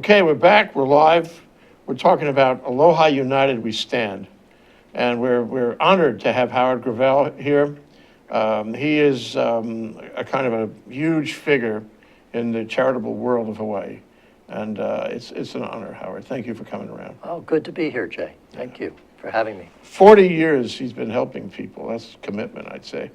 Okay, we're back, we're live. We're talking about Aloha United We Stand. And we're honored to have Howard Garval here. He is a kind of a huge figure in the charitable world of Hawaii. And it's an honor, Howard. Thank you for coming around. Oh, good to be here, Jay. Thank you for having me. 40 years he's been helping people. That's commitment, I'd say.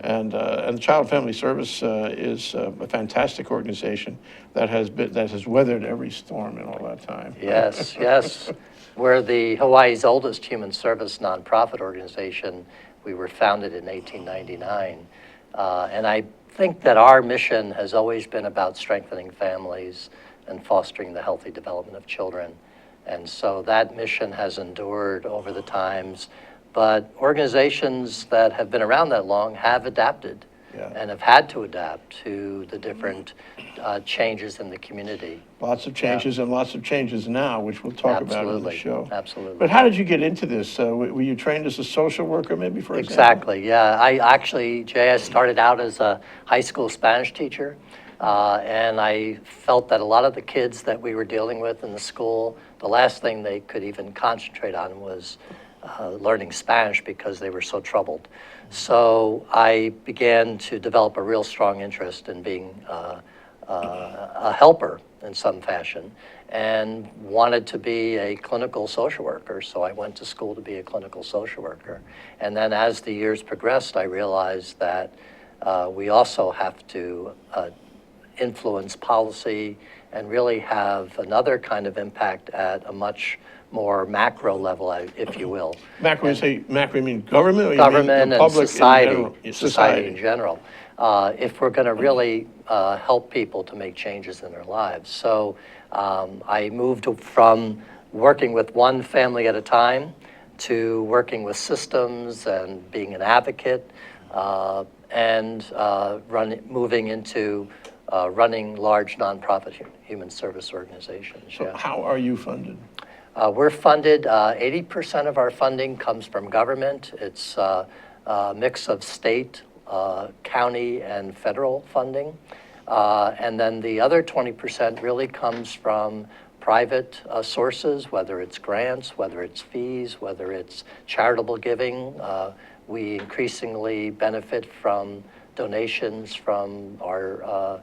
And Child Family Service is a fantastic organization that has weathered every storm in all that time. Yes, yes. We're Hawaii's oldest human service nonprofit organization. We were founded in 1899. And I think that our mission has always been about strengthening families and fostering the healthy development of children. And so that mission has endured over the times, but organizations that have been around that long have adapted and have had to adapt to the different changes in the community. Lots of changes and lots of changes now, which we'll talk about in the show. Absolutely. But how did you get into this? Were you trained as a social worker maybe, for example? Exactly, yeah. I actually, Jay, I started out as a high school Spanish teacher. And I felt that a lot of the kids that we were dealing with in the school, the last thing they could even concentrate on was learning Spanish because they were so troubled. So I began to develop a real strong interest in being a helper in some fashion and wanted to be a clinical social worker. So I went to school to be a clinical social worker. And then as the years progressed, I realized that we also have to influence policy and really have another kind of impact at a much more macro level, if you will. Macro, you say macro, you mean government? Or government you mean the and society, in society in general. If we're going to really help people to make changes in their lives. So I moved from working with one family at a time to working with systems and being an advocate and moving into running large nonprofit human service organizations. So how are you funded? We're funded, 80% of our funding comes from government. It's a mix of state, county, and federal funding. And then the other 20% really comes from private sources, whether it's grants, whether it's fees, whether it's charitable giving. We increasingly benefit from donations from our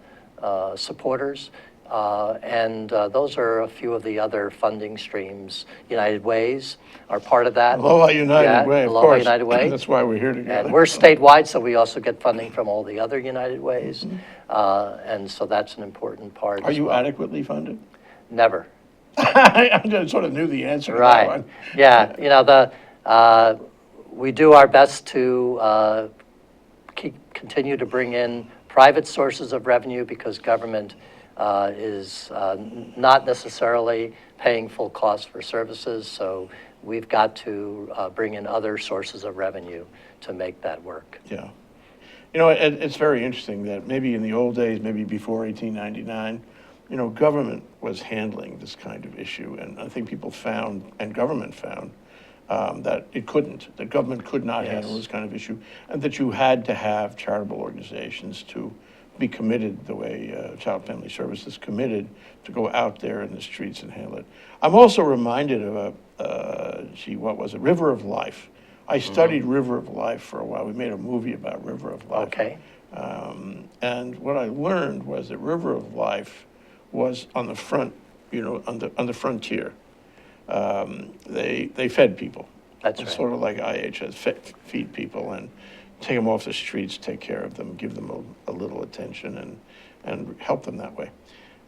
supporters. And those are a few of the other funding streams. United Ways are part of that. Aloha United Way, of Aloha course. United Way. That's why we're here together. And we're statewide, so we also get funding from all the other United Ways. And so that's an important part. Are you adequately funded? Never. I just sort of knew the answer to that one. Yeah, you know, we do our best to continue to bring in private sources of revenue because government is not necessarily paying full cost for services, so we've got to bring in other sources of revenue to make that work. Yeah. You know, it's very interesting that maybe in the old days, maybe before 1899, you know, government was handling this kind of issue, and I think people found, and government found, that it couldn't, that government could not handle this kind of issue, and that you had to have charitable organizations to be committed the way Child Family Service is committed to go out there in the streets and handle it. I'm also reminded of what was it, River of Life. I studied River of Life for a while. We made a movie about River of Life. Okay. And what I learned was that River of Life was on the front, you know, on the frontier. They fed people. That's right. Sort of like IHS, feed people and take them off the streets, take care of them, give them a little attention and help them that way.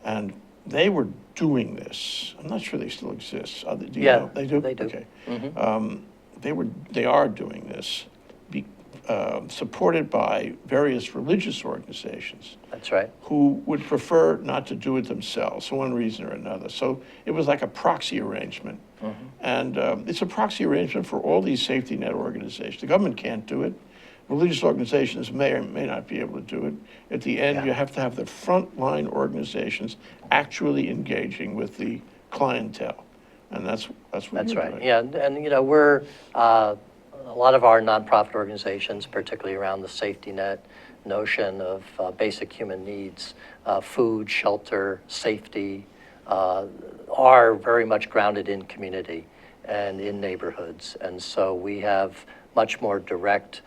And they were doing this. I'm not sure they still exist. Do you know? They do? They do. Okay. They are doing this, supported by various religious organizations. That's right. Who would prefer not to do it themselves for one reason or another. So it was like a proxy arrangement. And it's a proxy arrangement for all these safety net organizations. The government can't do it. Religious organizations may or may not be able to do it. At the end, you have to have the frontline organizations actually engaging with the clientele. And that's what That's you're right. doing. Yeah, and you know, we're a lot of our nonprofit organizations, particularly around the safety net notion of basic human needs, food, shelter, safety, are very much grounded in community and in neighborhoods. And so we have much more direct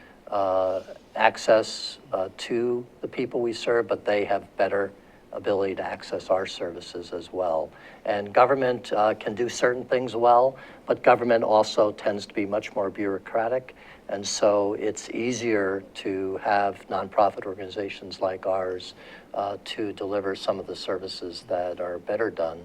access to the people we serve, but they have better ability to access our services as well. And government can do certain things well, but government also tends to be much more bureaucratic. And so it's easier to have nonprofit organizations like ours to deliver some of the services that are better done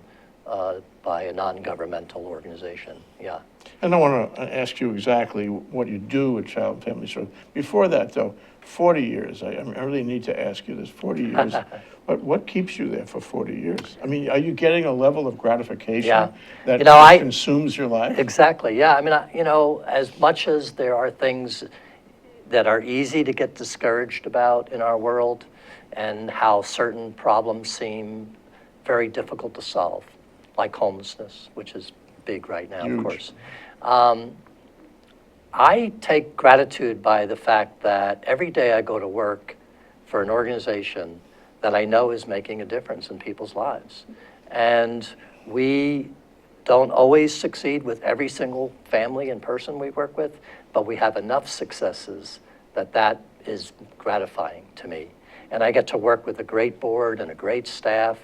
by a non-governmental organization. Yeah. And I want to ask you exactly what you do with Child and Family Services. Before that, though, 40 years, I really need to ask you this, 40 years, but what keeps you there for 40 years? I mean, are you getting a level of gratification Yeah. that You know, consumes your life? Exactly, yeah. I mean, you know, as much as there are things that are easy to get discouraged about in our world and how certain problems seem very difficult to solve, like homelessness, which is big right now, Huge. of course. I take gratitude by the fact that every day I go to work for an organization that I know is making a difference in people's lives. And we don't always succeed with every single family and person we work with, but we have enough successes that is gratifying to me. And I get to work with a great board and a great staff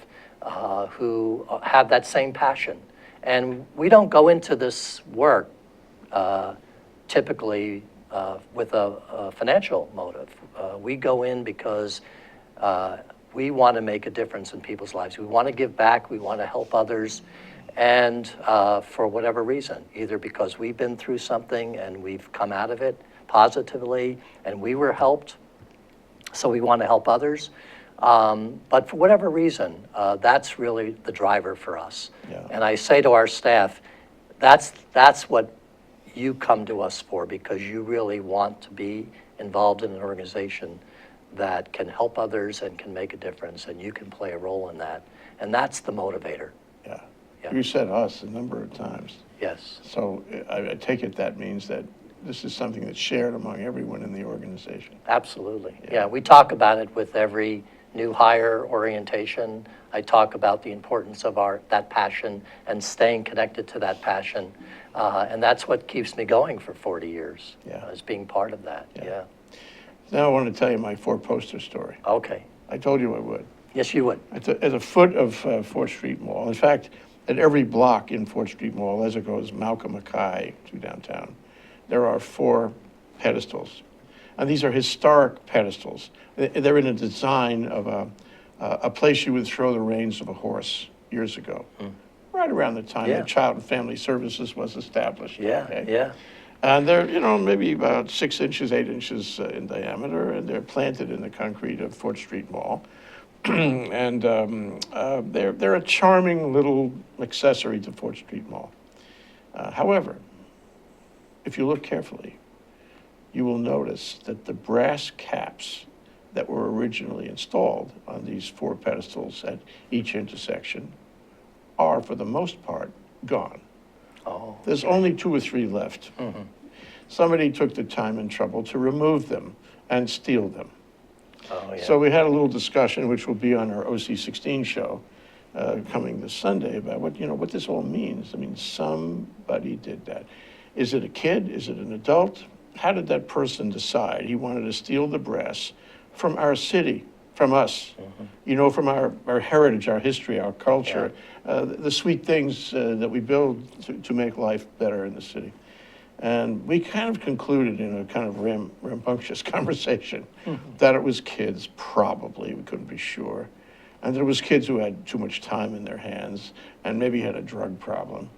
who have that same passion. And we don't go into this work typically with a financial motive. We go in because we want to make a difference in people's lives. We want to give back, we want to help others, and for whatever reason, either because we've been through something and we've come out of it positively and we were helped, so we want to help others. But for whatever reason, that's really the driver for us. Yeah. And I say to our staff, that's what you come to us for, because you really want to be involved in an organization that can help others and can make a difference, and you can play a role in that. And that's the motivator. Yeah. Yeah. You said us a number of times. Yes. So I take it that means that this is something that's shared among everyone in the organization. Absolutely. Yeah. Yeah, we talk about it with every new hire orientation. I talk about the importance of that passion and staying connected to that passion. And that's what keeps me going for 40 years, Yeah. is being part of that. Yeah. Yeah. Now I want to tell you my four-poster story. Okay. I told you I would. Yes, you would. At the foot of 4th Street Mall. In fact, at every block in 4th Street Mall, as it goes Malcolm Mackay to downtown, there are 4 pedestals. And these are historic pedestals. They're in a design of a place you would throw the reins of a horse years ago, right around the time Yeah. that Child and Family Services was established. Yeah, okay? yeah. And they're, maybe about 6 inches, 8 inches in diameter, and they're planted in the concrete of 4th Street Mall. And they're a charming little accessory to 4th Street Mall. However, if you look carefully, you will notice that the brass caps that were originally installed on these 4 pedestals at each intersection are, for the most part, gone. Oh. There's only 2 or 3 left. Mm-hmm. Somebody took the time and trouble to remove them and steal them. Oh, yeah. So we had a little discussion, which will be on our OC16 show coming this Sunday, about what this all means. I mean, somebody did that. Is it a kid? Is it an adult? How did that person decide he wanted to steal the brass from our city, from us? Mm-hmm. From our heritage, our history, our culture, the sweet things that we build to make life better in the city. And we kind of concluded in a kind of rambunctious conversation that it was kids, probably, we couldn't be sure, and that it was kids who had too much time in their hands and maybe had a drug problem.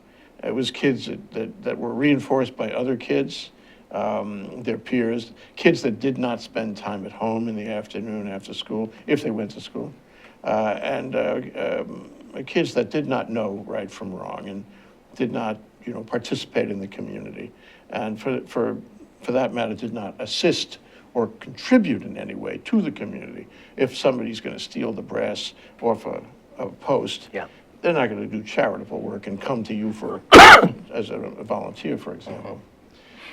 It was kids that were reinforced by other kids, their peers, kids that did not spend time at home in the afternoon after school, if they went to school, and kids that did not know right from wrong and did not participate in the community, and for that matter, did not assist or contribute in any way to the community. If somebody's going to steal the brass off a post, Yeah. they're not going to do charitable work and come to you for as a volunteer, for example.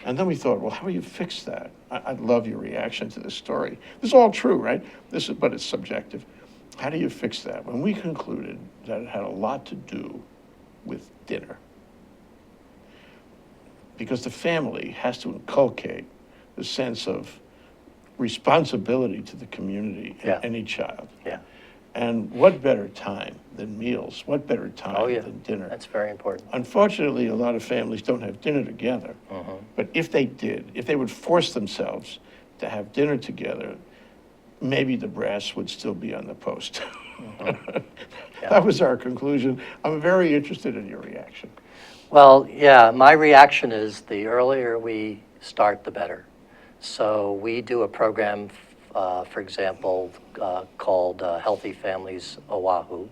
And then we thought, well, how do you fix that? I'd love your reaction to this story. This is all true, right? But it's subjective. How do you fix that? When we concluded that it had a lot to do with dinner, because the family has to inculcate the sense of responsibility to the community and Yeah. any child. Yeah. And what better time than meals? What better time Oh, yeah. than dinner? That's very important. Unfortunately, a lot of families don't have dinner together. But if they did, if they would force themselves to have dinner together, maybe the brass would still be on the post. Yeah. That was our conclusion. I'm very interested in your reaction. Well, yeah, my reaction is the earlier we start, the better. So we do a program, for example, called Healthy Families Oahu.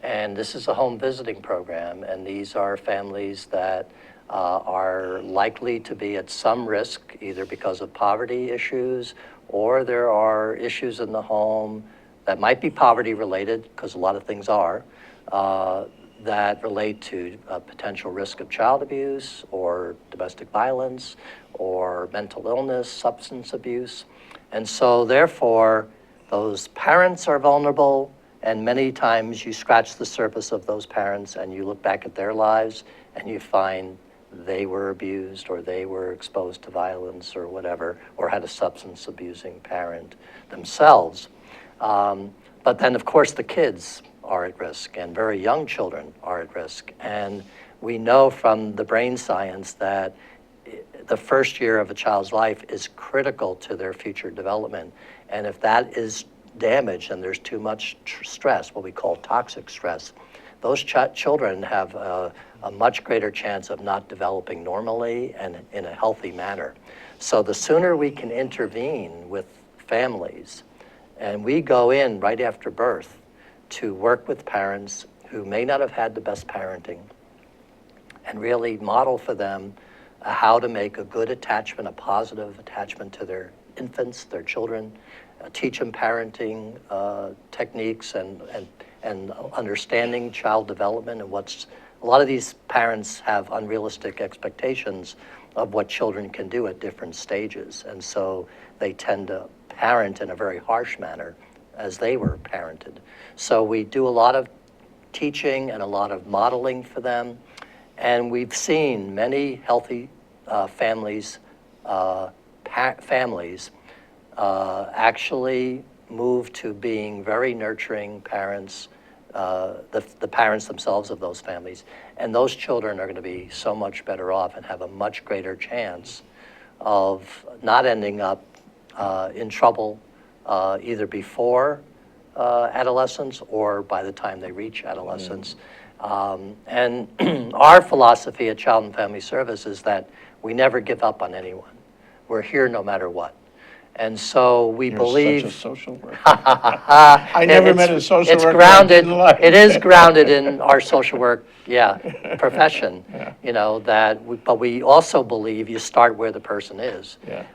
And this is a home visiting program, and these are families that are likely to be at some risk, either because of poverty issues, or there are issues in the home that might be poverty related, because a lot of things are, that relate to potential risk of child abuse or domestic violence or mental illness, substance abuse. And so therefore, those parents are vulnerable, and many times you scratch the surface of those parents and you look back at their lives and you find they were abused or they were exposed to violence or whatever, or had a substance abusing parent themselves. But then, of course, the kids are at risk, and very young children are at risk. And we know from the brain science that the first year of a child's life is critical to their future development. And if that is damaged and there's too much stress, what we call toxic stress, those children have a much greater chance of not developing normally and in a healthy manner. So the sooner we can intervene with families, and we go in right after birth to work with parents who may not have had the best parenting and really model for them how to make a good attachment, a positive attachment to their infants, their children, teach them parenting techniques and understanding child development and a lot of these parents have unrealistic expectations of what children can do at different stages. And so they tend to parent in a very harsh manner as they were parented. So we do a lot of teaching and a lot of modeling for them. And we've seen many healthy families actually move to being very nurturing parents, the parents themselves of those families. And those children are going to be so much better off and have a much greater chance of not ending up in trouble either before adolescence or by the time they reach adolescence. And our philosophy at Child and Family Service is that we never give up on anyone. We're here no matter what. And so we believe. You're such a social worker. I never met a social worker I didn't like. It is grounded in our social work, profession. Yeah. You know but we also believe you start where the person is. Yeah.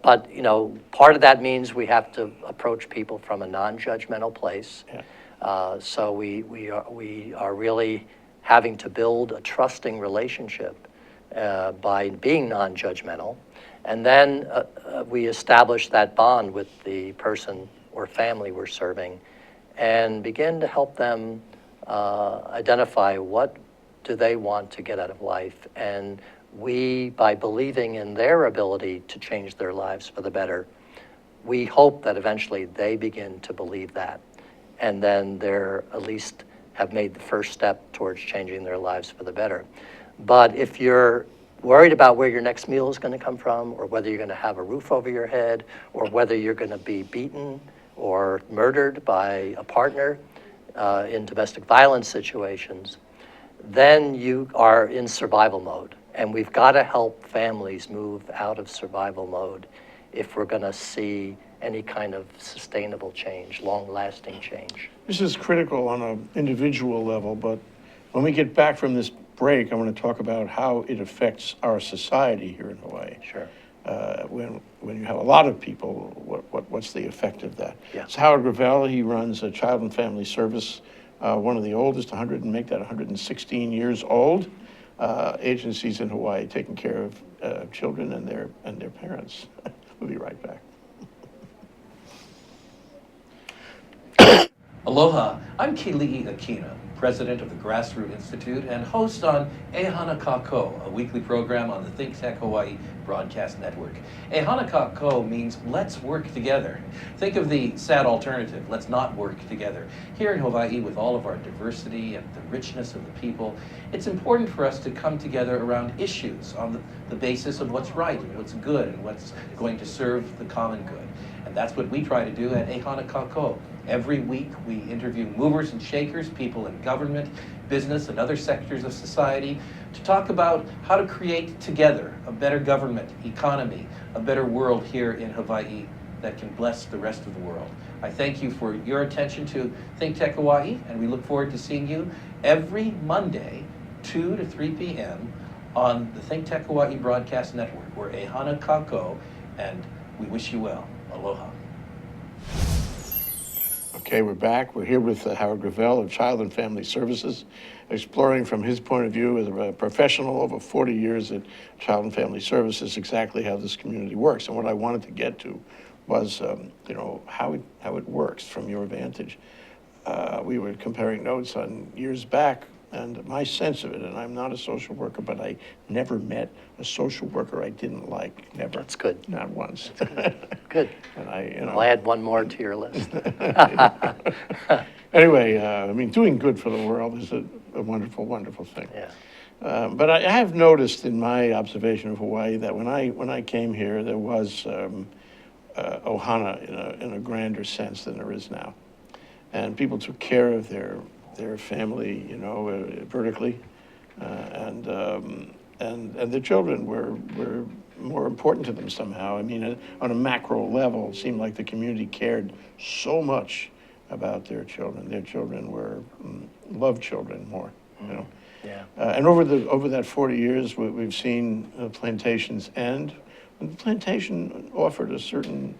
But part of that means we have to approach people from a non-judgmental place. Yeah. So we are really having to build a trusting relationship by being non-judgmental. And then we establish that bond with the person or family we're serving and begin to help them identify what do they want to get out of life. And we, by believing in their ability to change their lives for the better, we hope that eventually they begin to believe that. And then they're at least have made the first step towards changing their lives for the better. But if you're worried about where your next meal is going to come from, or whether you're going to have a roof over your head, or whether you're going to be beaten or murdered by a partner in domestic violence situations, then you are in survival mode. And we've got to help families move out of survival mode if we're going to see any kind of sustainable change, long-lasting change. This is critical on an individual level, but when we get back from this break, I want to talk about how it affects our society here in Hawaii. Sure. When you have a lot of people, what's the effect of that? Yeah. It's Howard Garval. He runs a Child and Family Service, one of the oldest, 116 years old agencies in Hawaii taking care of children and their parents. We'll be right back. Aloha, I'm Keli'i Akina, president of the Grassroot Institute and host on Ehana Kako, a weekly program on the Think Tech Hawaii broadcast network. Ehana Kako means let's work together. Think of the sad alternative, let's not work together. Here in Hawaii, with all of our diversity and the richness of the people, it's important for us to come together around issues on the basis of what's right and what's good and what's going to serve the common good. And that's what we try to do at Ehana Kako. Every week, we interview movers and shakers, people in government, business, and other sectors of society to talk about how to create together a better government, economy, a better world here in Hawaii that can bless the rest of the world. I thank you for your attention to Think Tech Hawaii, and we look forward to seeing you every Monday, 2 to 3 p.m. on the Think Tech Hawaii broadcast network. We're Ehana Kako, and we wish you well. Aloha. Okay, we're back. We're here with Howard Garval of Child and Family Services, exploring from his point of view as a professional over 40 years at Child and Family Services exactly how this community works. And what I wanted to get to was, how it works from your vantage. We were comparing notes on years back, and my sense of it, and I'm not a social worker, but I never met a social worker I didn't like, never. That's good. Not once. Good. And I'll add one more to your list. Anyway, doing good for the world is a wonderful, wonderful thing. Yeah. But I have noticed in my observation of Hawaii that when I came here, there was ohana in a grander sense than there is now, and people took care of their family, vertically, and the children were more important to them somehow. On a macro level, it seemed like the community cared so much about their children. Their children were loved children more, Yeah. And over that 40 years, we've seen plantations end. And the plantation offered a certain,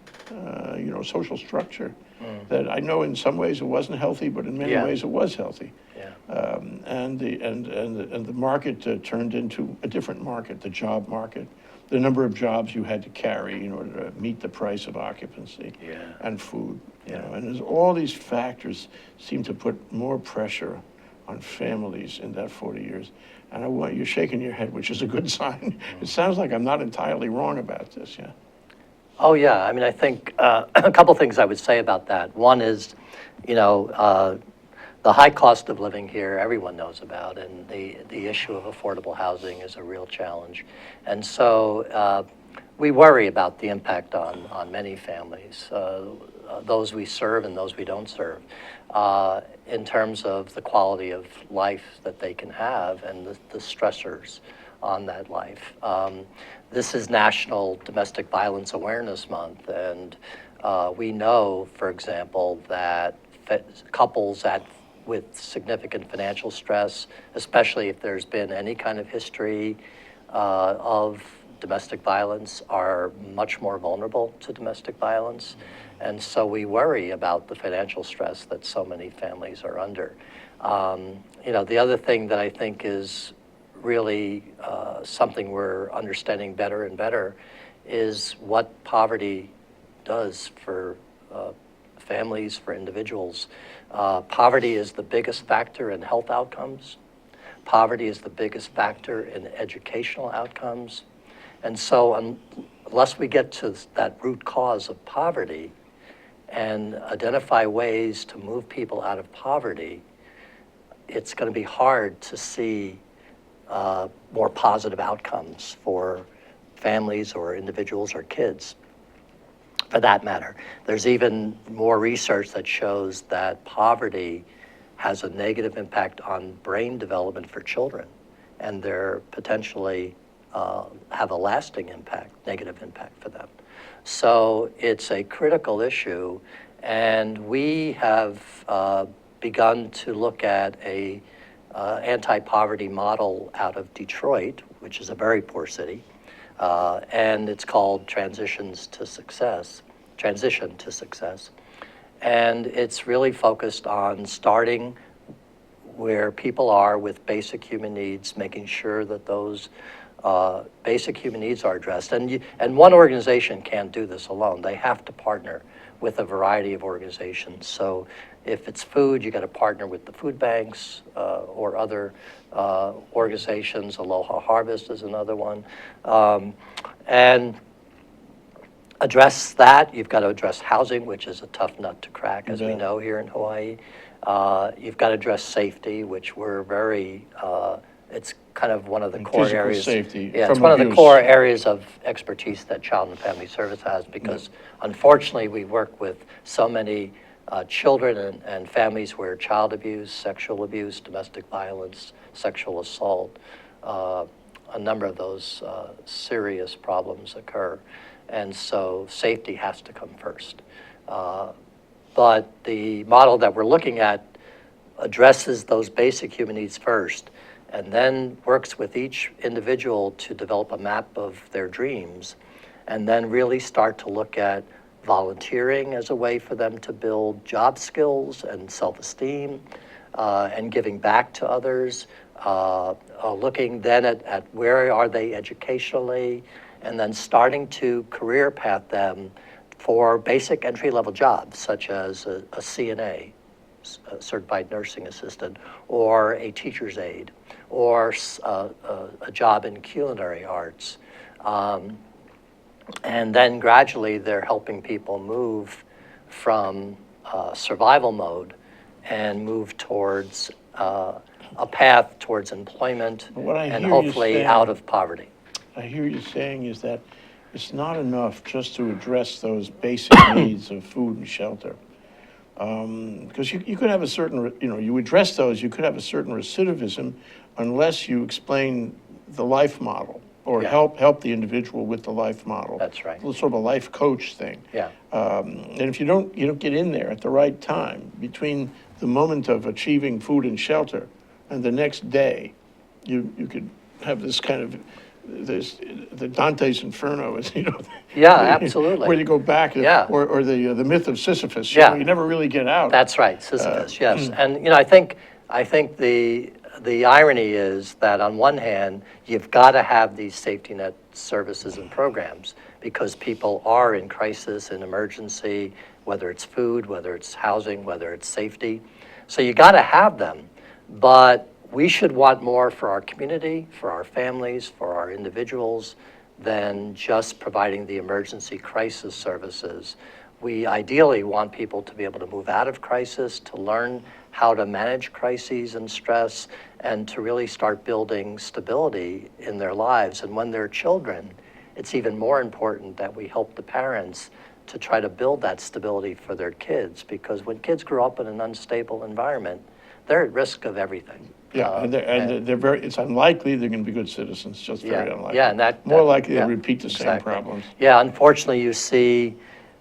social structure that I know in some ways it wasn't healthy, but in many ways it was healthy. Yeah. And the market turned into a different market, the job market. The number of jobs you had to carry in order to meet the price of occupancy and food. And there's all these factors seem to put more pressure on families in that 40 years. And you're shaking your head, which is a good sign. It sounds like I'm not entirely wrong about this, yeah. Oh, yeah. I think a couple things I would say about that. One is, the high cost of living here, everyone knows about, and the issue of affordable housing is a real challenge. And so we worry about the impact on many families, those we serve and those we don't serve, in terms of the quality of life that they can have and the stressors on that life. This is National Domestic Violence Awareness Month, and we know, for example, that couples with significant financial stress, especially if there's been any kind of history of domestic violence, are much more vulnerable to domestic violence. And so we worry about the financial stress that so many families are under. The other thing that I think is really something we're understanding better and better is what poverty does for families, for individuals. Poverty is the biggest factor in health outcomes. Poverty is the biggest factor in educational outcomes. And so unless we get to that root cause of poverty and identify ways to move people out of poverty, it's going to be hard to see more positive outcomes for families or individuals or kids, for that matter. There's even more research that shows that poverty has a negative impact on brain development for children, and they're potentially have a lasting impact, negative impact for them. So it's a critical issue, and we have begun to look at a anti-poverty model out of Detroit, which is a very poor city, and it's called Transition to Success. And it's really focused on starting where people are with basic human needs, making sure that those basic human needs are addressed. And one organization can't do this alone. They have to partner with a variety of organizations. So If it's food, you got to partner with the food banks or other organizations. Aloha Harvest is another one. And address that. You've got to address housing, which is a tough nut to crack, as we know here in Hawaii. You've got to address safety, which we're very, it's kind of one of the core Physical areas. safety Yeah, from it's one of the abuse. core areas of expertise that Child and Family Service has, because unfortunately we work with so many children and families where child abuse, sexual abuse, domestic violence, sexual assault, a number of those serious problems occur. And so safety has to come first. But the model that we're looking at addresses those basic human needs first, and then works with each individual to develop a map of their dreams, and then really start to look at volunteering as a way for them to build job skills and self-esteem, and giving back to others, looking then at where are they educationally, and then starting to career path them for basic entry-level jobs, such as a CNA, a certified nursing assistant, or a teacher's aide, or a job in culinary arts. And then gradually they're helping people move from survival mode and move towards a path towards employment and hopefully out of poverty. I hear you saying is that it's not enough just to address those basic needs of food and shelter. Because you could have a certain, you address those, you could have a certain recidivism unless you explain the life model or help the individual with the life model. That's right. Sort of a life coach thing. Yeah. And if you don't get in there at the right time, between the moment of achieving food and shelter and the next day, you could have this kind of, the Dante's Inferno is, Yeah, absolutely. where you go back, Yeah. or the myth of Sisyphus. Yeah. You never really get out. That's right, Sisyphus, yes. And I think the irony is that on one hand, you've got to have these safety net services and programs because people are in crisis and emergency, whether it's food, whether it's housing, whether it's safety. So you got to have them, but we should want more for our community, for our families, for our individuals, than just providing the emergency crisis services. We ideally want people to be able to move out of crisis, to learn how to manage crises and stress, and to really start building stability in their lives. And when they're children, it's even more important that we help the parents to try to build that stability for their kids, because when kids grow up in an unstable environment, they're at risk of everything. Yeah, and they're very, it's unlikely they're going to be good citizens, just very unlikely. Yeah, and more likely yeah, to repeat the same exactly. problems. Yeah, unfortunately, you see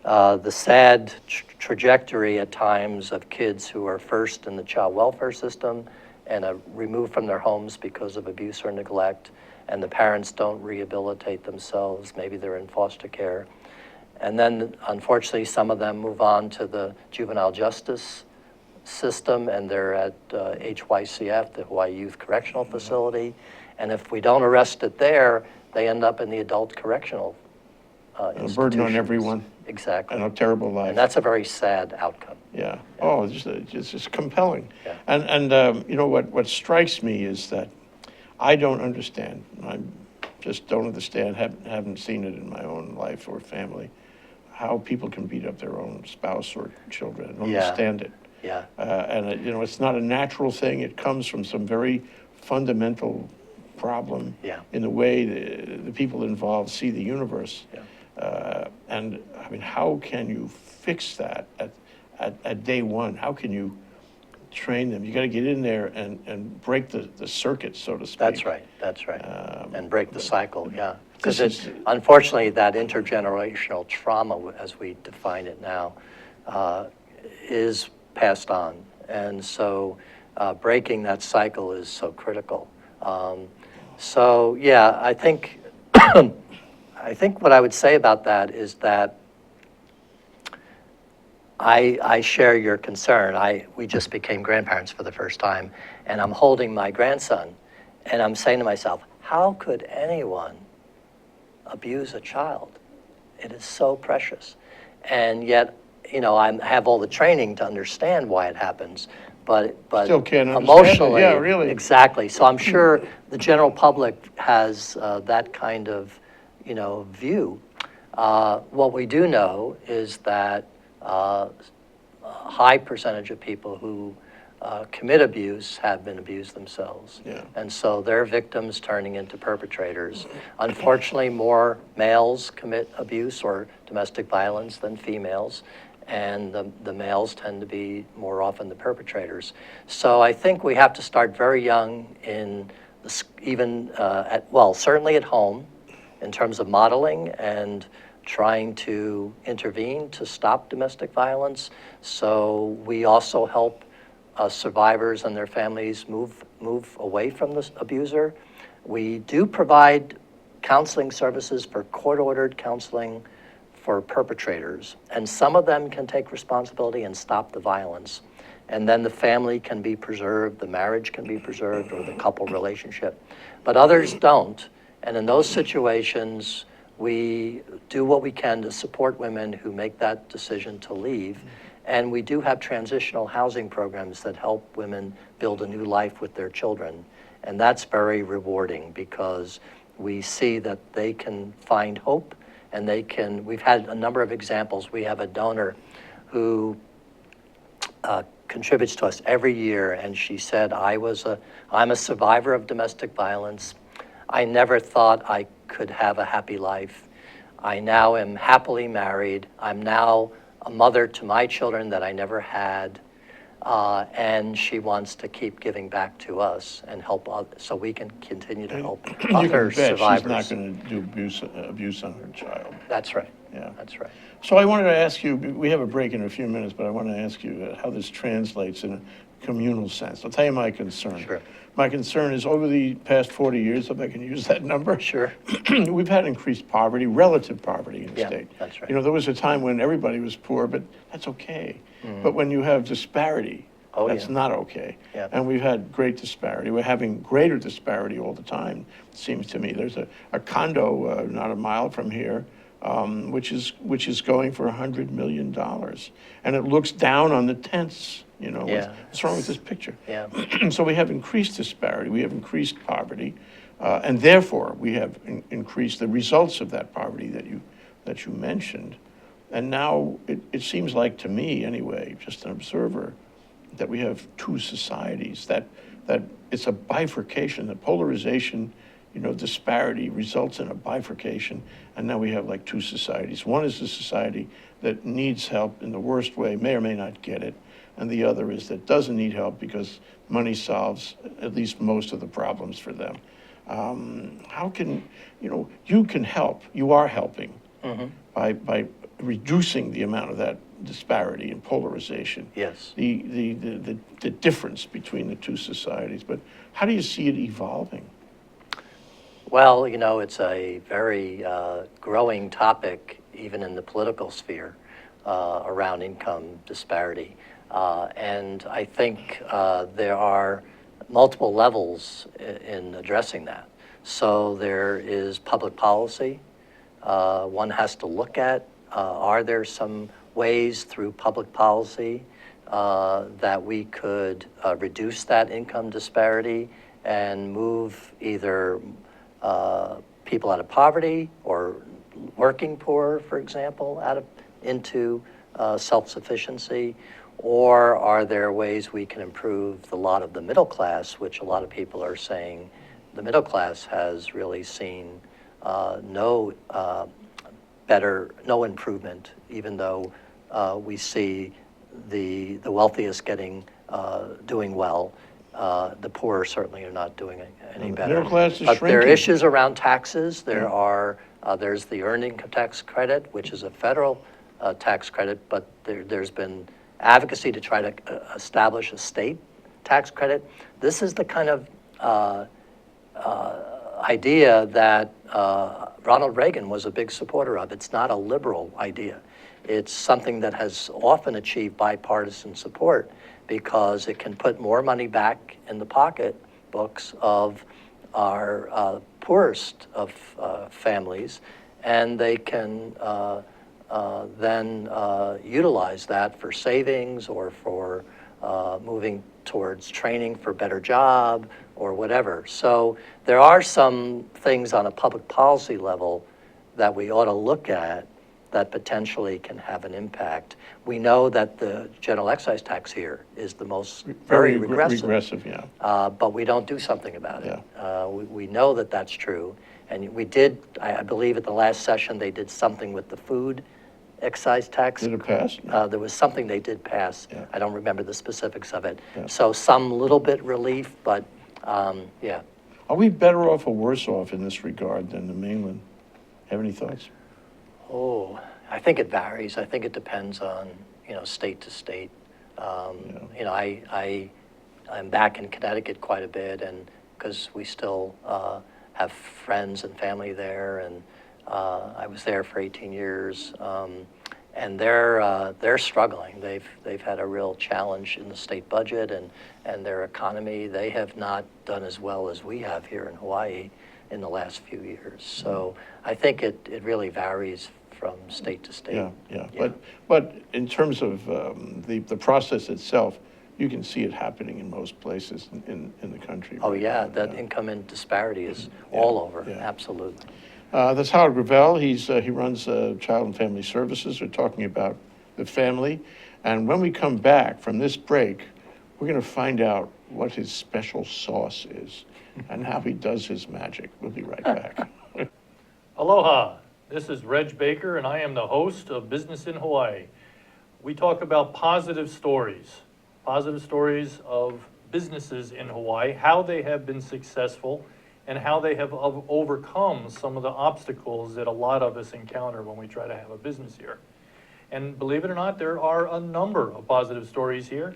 the sad trajectory at times of kids who are first in the child welfare system and are removed from their homes because of abuse or neglect, and the parents don't rehabilitate themselves. Maybe they're in foster care. And then, unfortunately, some of them move on to the juvenile justice system, and they're at HYCF, the Hawaii Youth Correctional Facility. And if we don't arrest it there, they end up in the adult correctional institutions. A burden on everyone. Exactly. And a terrible life. And that's a very sad outcome. Yeah. Oh, it's just compelling. Yeah. And what strikes me is that I don't understand. I just don't understand, haven't seen it in my own life or family, how people can beat up their own spouse or children. I don't understand it. Yeah. And it's not a natural thing. It comes from some very fundamental problem in the way the people involved see the universe. Yeah. And I mean, how can you fix that at day one? How can you train them? You got to get in there and break the circuit, so to speak. That's right. And break the cycle, yeah. Because This unfortunately, that intergenerational trauma, as we define it now, is passed on. And so breaking that cycle is so critical. So yeah, I think what I would say about that is that I share your concern. We just became grandparents for the first time, and I'm holding my grandson, and I'm saying to myself, how could anyone abuse a child? It is so precious. And yet, I have all the training to understand why it happens, but Still can't understand it. emotionally, Yeah, really. exactly. So I'm sure the general public has that kind of, view. What we do know is that a high percentage of people who commit abuse have been abused themselves. Yeah. And so they're victims turning into perpetrators. Unfortunately, more males commit abuse or domestic violence than females, and the males tend to be more often the perpetrators. So I think we have to start very young in certainly at home, in terms of modeling and trying to intervene to stop domestic violence. So we also help survivors and their families move away from the abuser. We do provide counseling services for court-ordered counseling for perpetrators, and some of them can take responsibility and stop the violence. And then the family can be preserved, the marriage can be preserved, or the couple relationship. But others don't, and in those situations, we do what we can to support women who make that decision to leave. And we do have transitional housing programs that help women build a new life with their children. And that's very rewarding because we see that they can find hope and we've had a number of examples. We have a donor who contributes to us every year, and she said, I'm a survivor of domestic violence. I never thought I could have a happy life. I now am happily married. I'm now a mother to my children that I never had, and she wants to keep giving back to us and help others, so we can continue to help other survivors. She's not going to do abuse on her child. That's right. Yeah. That's right. So I wanted to ask you, we have a break in a few minutes, but I want to ask you how this translates in a communal sense. I'll tell you my concern. Sure. My concern is over the past 40 years, if I can use that number. Sure. We've had increased poverty, relative poverty in the Yeah, state. that's right. There was a time when everybody was poor, but that's okay. But when you have disparity, that's yeah. not okay. Yeah. And we've had great disparity. We're having greater disparity all the time, it seems to me. There's a condo not a mile from here, which is going for $100 million. And it looks down on the tents, Yeah. what's wrong with this picture? Yeah. So we have increased disparity, we have increased poverty, and therefore we have increased the results of that poverty that you mentioned. And now it seems like to me anyway, just an observer, that we have two societies, that it's a bifurcation, the polarization, disparity results in a bifurcation, and now we have like two societies. One is the society that needs help in the worst way, may or may not get it, and the other is that doesn't need help because money solves at least most of the problems for them. How can, you can help, you are helping by reducing the amount of that disparity and polarization. Yes. The difference between the two societies, but how do you see it evolving? Well, it's a very growing topic, even in the political sphere, around income disparity. And I think there are multiple levels in addressing that. So there is public policy. One has to look at, are there some ways through public policy that we could reduce that income disparity and move either people out of poverty or working poor, for example, into self-sufficiency? Or are there ways we can improve the lot of the middle class, which a lot of people are saying the middle class has really seen no improvement, even though we see the wealthiest doing well. The poor certainly are not doing any better. Middle class is but shrinking. there are issues around taxes. There's the earning tax credit, which is a federal tax credit, but there's been advocacy to try to establish a state tax credit. This is the kind of idea that Ronald Reagan was a big supporter of. It's not a liberal idea. It's something that has often achieved bipartisan support because it can put more money back in the pocketbooks of our poorest of families, and they can then utilize that for savings or for moving towards training for a better job or whatever. So there are some things on a public policy level that we ought to look at that potentially can have an impact. We know that the general excise tax here is the most very regressive. Regressive, yeah. But we don't do something about it. Yeah. We know that that's true. And we did, I believe at the last session, they did something with the food excise tax. Did it pass? There was something they did pass. Yeah. I don't remember the specifics of it. Yeah. So some little bit relief, but yeah. Are we better off or worse off in this regard than the mainland? Have any thoughts? Oh, I think it varies. I think it depends on, state to state. I'm back in Connecticut quite a bit, and because we still have friends and family there, and I was there for 18 years, and they're struggling. They've had a real challenge in the state budget and their economy. They have not done as well as we have here in Hawaii in the last few years. So I think it really varies from state to state. Yeah. But in terms of the process itself, you can see it happening in most places in the country. Oh right yeah, now. that income and disparity is all over, yeah. absolutely. That's Howard Garval. He runs Child and Family Services. We're talking about the family. And when we come back from this break, we're going to find out what his special sauce is and how he does his magic. We'll be right back. Aloha, this is Reg Baker, and I am the host of Business in Hawaii. We talk about positive stories of businesses in Hawaii, how they have been successful, and how they have overcome some of the obstacles that a lot of us encounter when we try to have a business here. And believe it or not, there are a number of positive stories here,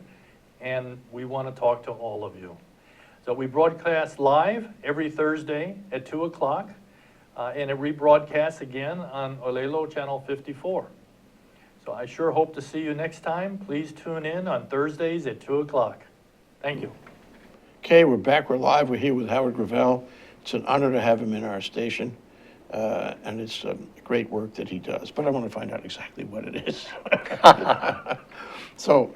and we want to talk to all of you. So we broadcast live every Thursday at 2 o'clock, and it rebroadcasts again on Olelo Channel 54. So I sure hope to see you next time. Please tune in on Thursdays at 2 o'clock. Thank you. Okay, we're back. We're live. We're here with Howard Garval. It's an honor to have him in our station, and it's great work that he does. But I want to find out exactly what it is. So,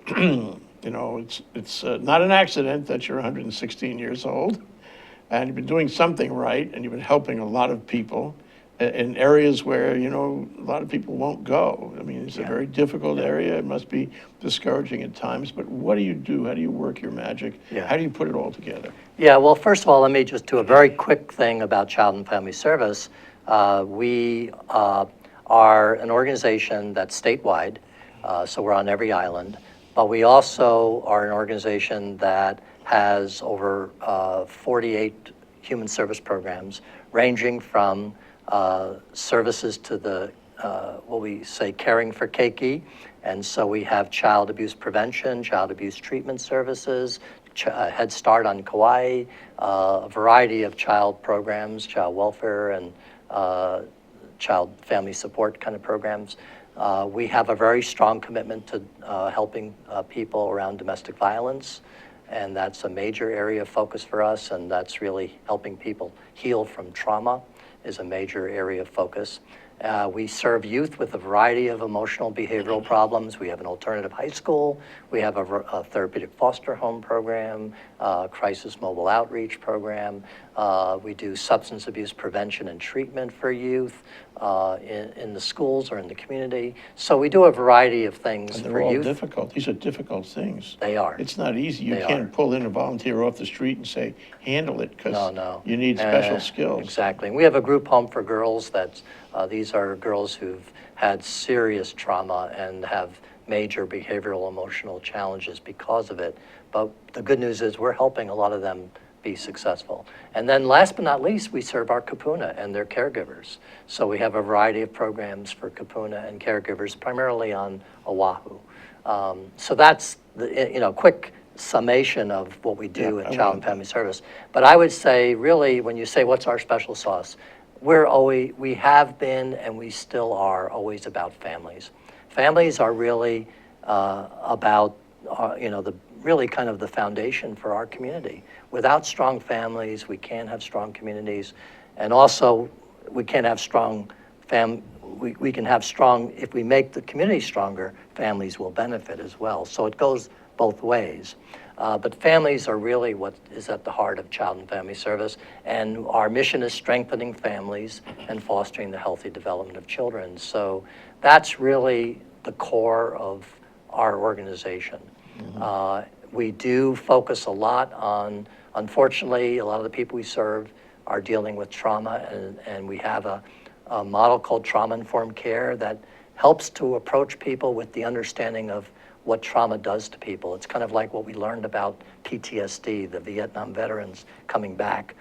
it's not an accident that you're 116 years old, and you've been doing something right, and you've been helping a lot of people in areas where, a lot of people won't go. I mean, it's a very difficult area. It must be discouraging at times, but what do you do? How do you work your magic? Yeah. How do you put it all together? Yeah, well, first of all, let me just do a very quick thing about Child and Family Service. We are an organization that's statewide, so we're on every island, but we also are an organization that has over 48 human service programs, ranging from services to the, what we say, caring for keiki. And so we have child abuse prevention, child abuse treatment services, Head Start on Kauai, a variety of child programs, child welfare and child family support kind of programs. We have a very strong commitment to helping people around domestic violence, and that's a major area of focus for us, and that's really helping people heal from trauma is a major area of focus. We serve youth with a variety of emotional behavioral problems. We have an alternative high school. We have a therapeutic foster home program, crisis mobile outreach program. We do substance abuse prevention and treatment for youth in the schools or in the community. So we do a variety of things And for they're all youth. difficult. These are difficult things. They are. It's not easy. You They can't are. pull in a volunteer off the street and say, handle it, because No. you need special skills. Exactly. And we have a group home for girls that's, these are girls who've had serious trauma and have major behavioral emotional challenges because of it. But the good news is we're helping a lot of them be successful. And then last but not least, we serve our kupuna and their caregivers. So we have a variety of programs for kupuna and caregivers, primarily on Oahu. So that's the quick summation of what we do Yeah, in I Child wanted and that. Family Service. But I would say, really, when you say what's our special sauce, we have been and we still are always about families. Families are really about really kind of the foundation for our community. Without strong families, we can't have strong communities, and also we can't have strong we can have strong, if we make the community stronger, families will benefit as well. So it goes both ways. But families are really what is at the heart of Child and Family Service, and our mission is strengthening families and fostering the healthy development of children. So that's really the core of our organization. We do focus a lot on, unfortunately, a lot of the people we serve are dealing with trauma, and we have a model called trauma-informed care that helps to approach people with the understanding of what trauma does to people. It's kind of like what we learned about PTSD, the Vietnam veterans coming back.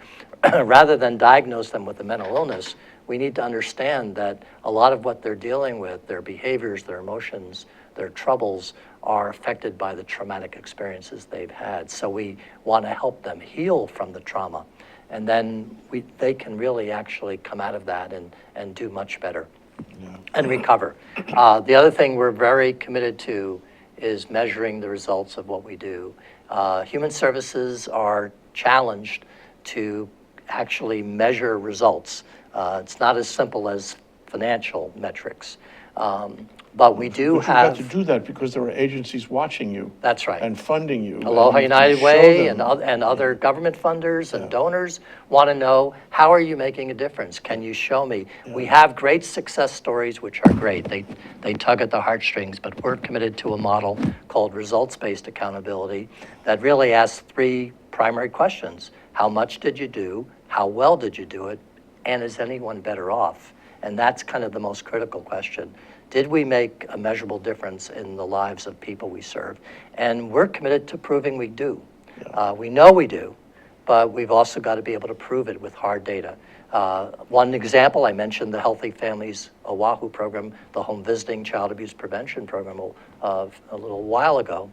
Rather than diagnose them with a mental illness, we need to understand that a lot of what they're dealing with, their behaviors, their emotions, their troubles, are affected by the traumatic experiences they've had. So we want to help them heal from the trauma. And then they can really actually come out of that and do much better and recover. The other thing we're very committed to is measuring the results of what we do. Human services are challenged to actually measure results. It's not as simple as financial metrics. But we do have... But you've got to do that because there are agencies watching you. That's right. And funding you. Aloha and United show Way them. and other government funders and donors want to know, how are you making a difference? Can you show me? We have great success stories, which are great. They tug at the heartstrings, but we're committed to a model called results-based accountability that really asks three primary questions. How much did you do? How well did you do it? And is anyone better off? And that's kind of the most critical question. Did we make a measurable difference in the lives of people we serve? And we're committed to proving we do. We know we do, but we've also got to be able to prove it with hard data. One example, I mentioned the Healthy Families Oahu program, the home visiting child abuse prevention program a little while ago.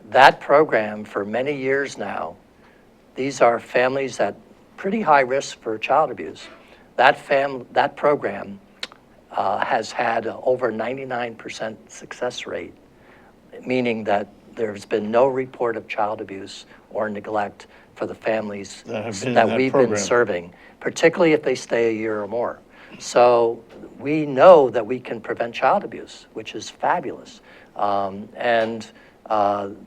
That program, for many years now, these are families at pretty high risk for child abuse. That program has had over 99% success rate, meaning that there's been no report of child abuse or neglect for the families that we've been serving, particularly if they stay a year or more. So we know that we can prevent child abuse, which is fabulous. And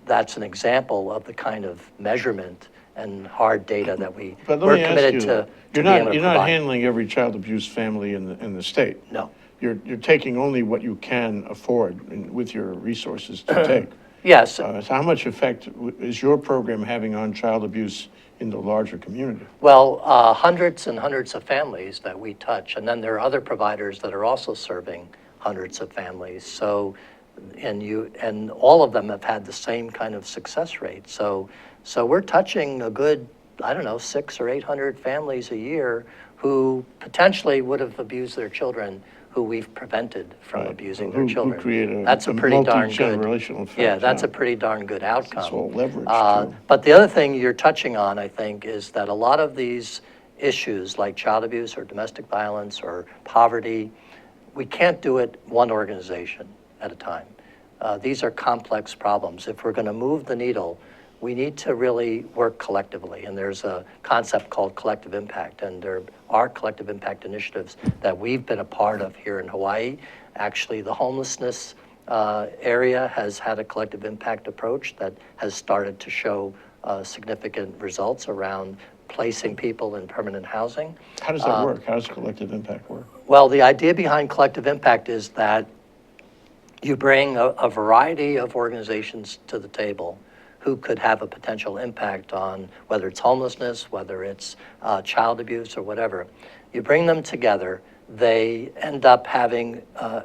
that's an example of the kind of measurement and hard data that we're committed to You're be able to not provide. handling every child abuse family in the state. No. You're taking only what you can afford with your resources to take. Yes. So how much effect is your program having on child abuse in the larger community? Well, hundreds and hundreds of families that we touch, and then there are other providers that are also serving hundreds of families. So, and all of them have had the same kind of success rate. So we're touching a good, 600 or 800 families a year who potentially would have abused their children, who we've prevented from abusing their children. Who create that's a pretty darn good. Multi-generational effect. Yeah, that's a pretty darn good outcome. It's all leverage too. But the other thing you're touching on, I think, is that a lot of these issues like child abuse or domestic violence or poverty, we can't do it one organization at a time. These are complex problems. If we're going to move the needle, we need to really work collectively, and there's a concept called collective impact, and there are collective impact initiatives that we've been a part of here in Hawaii. Actually, the homelessness area has had a collective impact approach that has started to show significant results around placing people in permanent housing. How does that work? How does collective impact work? Well, the idea behind collective impact is that you bring a variety of organizations to the table who could have a potential impact on whether it's homelessness, whether it's child abuse or whatever. You bring them together, they end up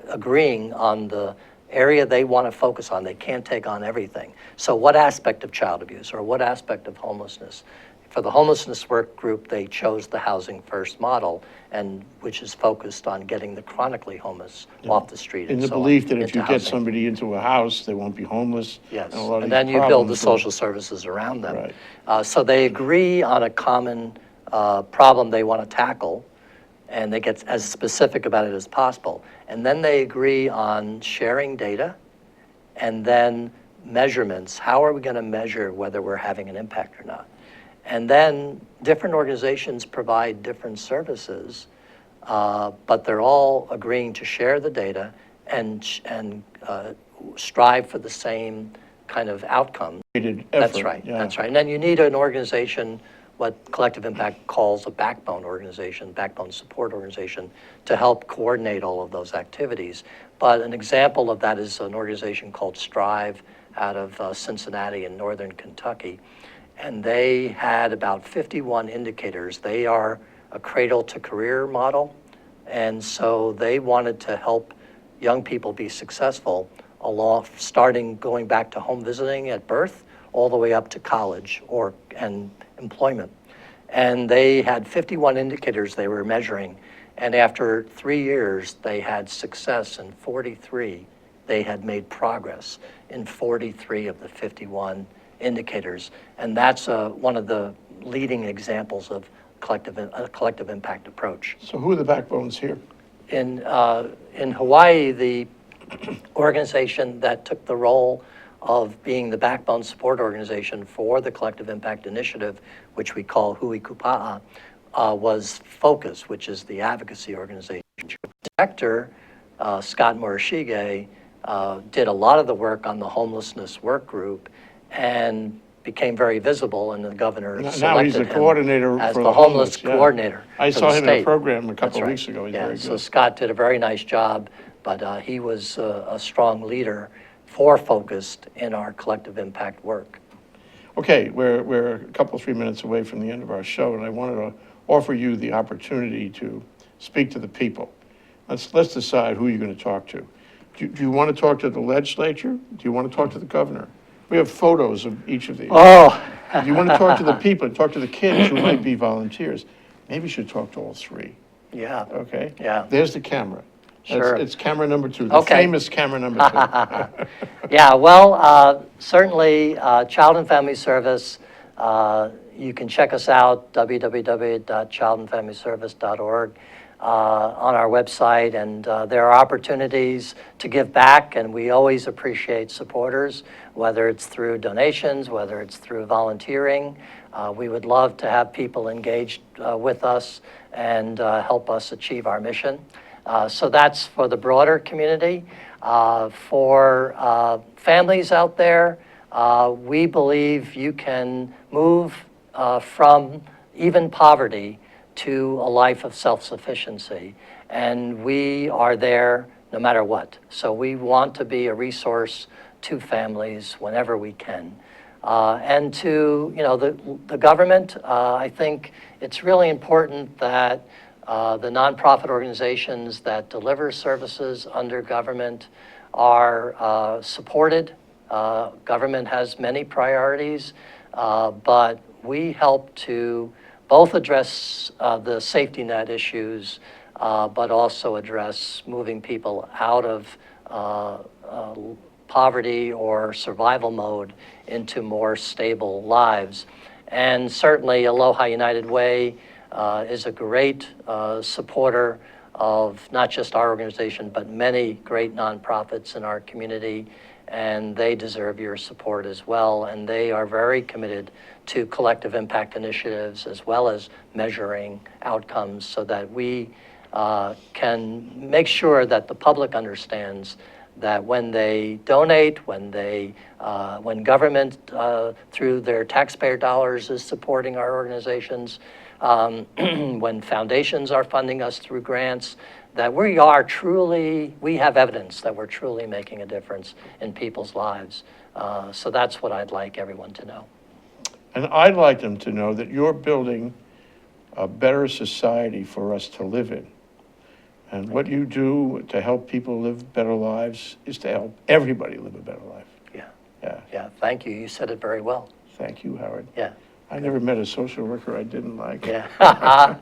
agreeing on the area they want to focus on. They can't take on everything. So what aspect of child abuse or what aspect of homelessness? For the homelessness work group, they chose the Housing First model, and which is focused on getting the chronically homeless off the street. In and the so belief on, that if into you get housing. somebody into a house, they won't be homeless. Yes, And, a lot of and then these you build the problems will- social services around them. Right. So they agree on a common problem they want to tackle, and they get as specific about it as possible. And then they agree on sharing data, and then measurements. How are we going to measure whether we're having an impact or not? And then different organizations provide different services, but they're all agreeing to share the data and strive for the same kind of outcome. Effort, That's right. yeah. That's right. And then you need an organization, what Collective Impact calls a backbone organization, backbone support organization, to help coordinate all of those activities. But an example of that is an organization called Strive out of Cincinnati in northern Kentucky. And they had about 51 indicators. They are a cradle to career model. And so they wanted to help young people be successful going back to home visiting at birth, all the way up to college and employment. And they had 51 indicators they were measuring. And after 3 years, they had success in 43. They had made progress in 43 of the 51 indicators. And that's one of the leading examples of a collective impact approach. So who are the backbones here? In Hawaii, the organization that took the role of being the backbone support organization for the Collective Impact Initiative, which we call Hui Kupa'a, was Focus, which is the advocacy organization. Director, Scott Morishige, did a lot of the work on the homelessness work group and became very visible, and the governor Now selected he's the him coordinator as for the homeless yeah. coordinator. I for saw the him in a state. program a That's couple of right. weeks ago. He's Yeah, very so good. Scott did a very nice job, but he was a strong leader for Focused in our collective impact work. Okay, we're a couple, 3 minutes away from the end of our show, and I wanted to offer you the opportunity to speak to the people. Let's decide who you're going to talk to. Do you want to talk to the legislature? Do you want to talk to the governor? We have photos of each of these. Oh, Do you want to talk to the people, talk to the kids who might be volunteers? Maybe you should talk to all three, yeah. okay? Yeah. There's the camera. Sure. It's camera number 2, the Okay. famous camera number 2. Yeah, well, certainly Child and Family Service, you can check us out, www.childandfamilyservice.org, on our website, and there are opportunities to give back, and we always appreciate supporters, whether it's through donations, whether it's through volunteering. We would love to have people engaged with us and help us achieve our mission. So that's for the broader community. For families out there, we believe you can move from even poverty to a life of self-sufficiency. And we are there no matter what. So we want to be a resource to families whenever we can. And to the government, I think it's really important that the nonprofit organizations that deliver services under government are supported. Government has many priorities, but we help to both address the safety net issues, but also address moving people out of poverty or survival mode into more stable lives. And certainly Aloha United Way is a great supporter of not just our organization, but many great nonprofits in our community, and they deserve your support as well. And they are very committed to collective impact initiatives as well as measuring outcomes so that we can make sure that the public understands that when they donate, when government through their taxpayer dollars is supporting our organizations, when foundations are funding us through grants, that we have evidence that we're truly making a difference in people's lives. So that's what I'd like everyone to know. And I'd like them to know that you're building a better society for us to live in. And what you do to help people live better lives is to help everybody live a better life. Yeah. Yeah. Yeah, thank you. You said it very well. Thank you, Howard. Yeah. I never met a social worker I didn't like. Yeah.